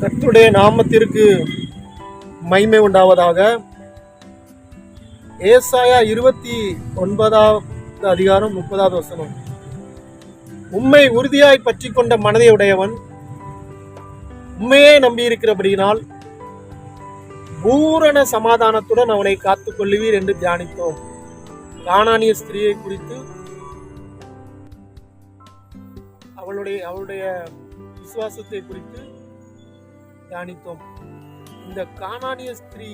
கர்த்தருடைய நாமத்திற்கு மகிமை உண்டாவதாக. ஏசாயா 29வது அதிகாரம் 30வது வசனம். உம்மை உறுதியாய் பற்றி கொண்ட மனதை உடையவன் உண்மையே நம்பியிருக்கிறபடியினால் பூரண சமாதானத்துடன் அவனை காத்துக் கொள்ளுவீர் என்று தியானித்தோம். கானானிய ஸ்திரியை குறித்து அவளுடைய விசுவாசத்தை குறித்து தியானித்தோம். இந்த கானானிய ஸ்திரீ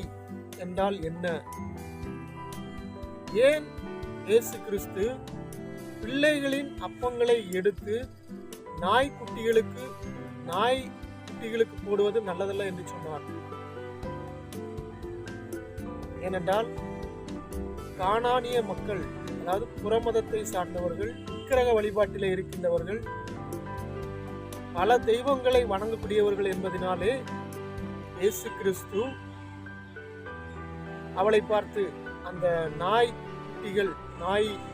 என்றால் என்ன? ஏன் இயேசு கிறிஸ்து பிள்ளைகளின் அப்பங்களை எடுத்து நாய்க்குட்டிகளுக்கு போடுவது நல்லதல்ல என்று சொன்னார்? ஏனென்றால் கானானிய மக்கள், அதாவது புறமதத்தை சார்ந்தவர்கள், விக்கிரக வழிபாட்டிலே இருக்கின்றவர்கள், பல தெய்வங்களை வணங்கக்கூடியவர்கள் என்பதனாலே இயேசு கிறிஸ்து அவளை பார்த்து அந்த நாய்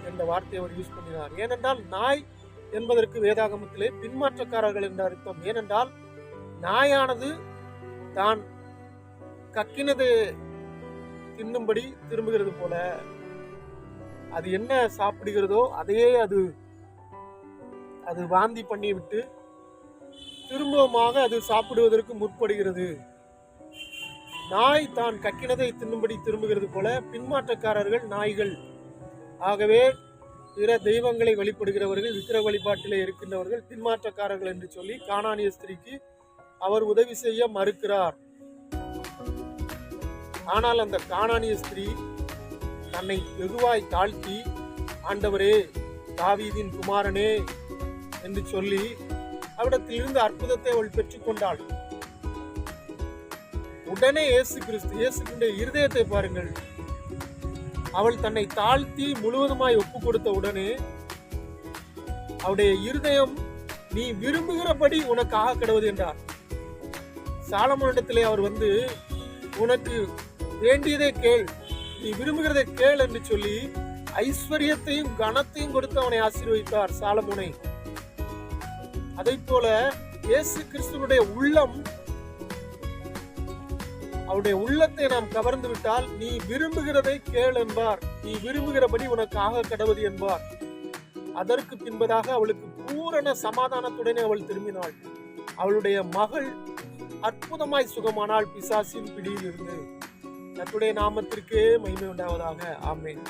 என்ற வார்த்தையை அவர் யூஸ் பண்ணினார். ஏனென்றால் நாய் என்பதற்கு வேதாகமத்திலே பின்மாற்றக்காரர்கள் என்ற அர்த்தம். ஏனென்றால் நாயானது தான் கக்கினது தின்னும்படி திரும்புகிறது போல, அது என்ன சாப்பிடுகிறதோ அதையே அது வாந்தி பண்ணிவிட்டு திரும்பமாக அது சாப்பிடுவதற்கு முற்படுகிறது. நாய் தான் கக்கினதை தின்னும்படி திரும்புகிறது போல பின்மாற்றக்காரர்கள் நாய்கள். ஆகவே பிற தெய்வங்களை வழிபடுகிறவர்கள், விக்கிரக வழிபாட்டிலே இருக்கின்றவர்கள் பின்மாற்றக்காரர்கள் என்று சொல்லி கானானிய ஸ்திரீக்கு அவர் உதவி செய்ய மறுக்கிறார். ஆனால் அந்த கானானிய ஸ்திரீ தன்னை வெகுவாய் தாழ்த்தி, ஆண்டவரே, தாவீதின் குமாரனே என்று சொல்லி அவரிடத்தில் இருந்து அற்புதத்தை அவள் பெற்றுக் கொண்டாள். உடனே இயேசு கிறிஸ்துடைய இருதயத்தை பாருங்கள். அவள் தன்னை தாழ்த்தி முழுவதுமாய் ஒப்பு கொடுத்த உடனே அவருடைய இருதயம், நீ விரும்புகிறபடி உனக்கு ஆக கடவுது என்றார். சாலமோனிடத்திலே அவர் வந்து, உனக்கு வேண்டியதை கேள், நீ விரும்புகிறதை கேள் என்று சொல்லி ஐஸ்வர்யத்தையும் கனத்தையும் கொடுத்து அவனை ஆசீர்வதித்தார் சாலமோனை. அதை போல இயேசு கிறிஸ்துவனுடைய உள்ளம், அவருடைய உள்ளத்தை நாம் கவர்ந்து விட்டால், நீ விரும்புகிறதை கேள் என்பார், நீ விரும்புகிறபடி உனக்கு ஆக கடவுது என்பார். அதற்கு பின்பதாக அவளுக்கு பூரண சமாதானத்துடனே அவள் திரும்பினாள். அவளுடைய மகள் அற்புதமாய் சுகமானாள் பிசாசின் பிடியில் இருந்து. கர்த்தருடைய நாமத்திற்கே மகிமை உண்டாவதாக. ஆமென்.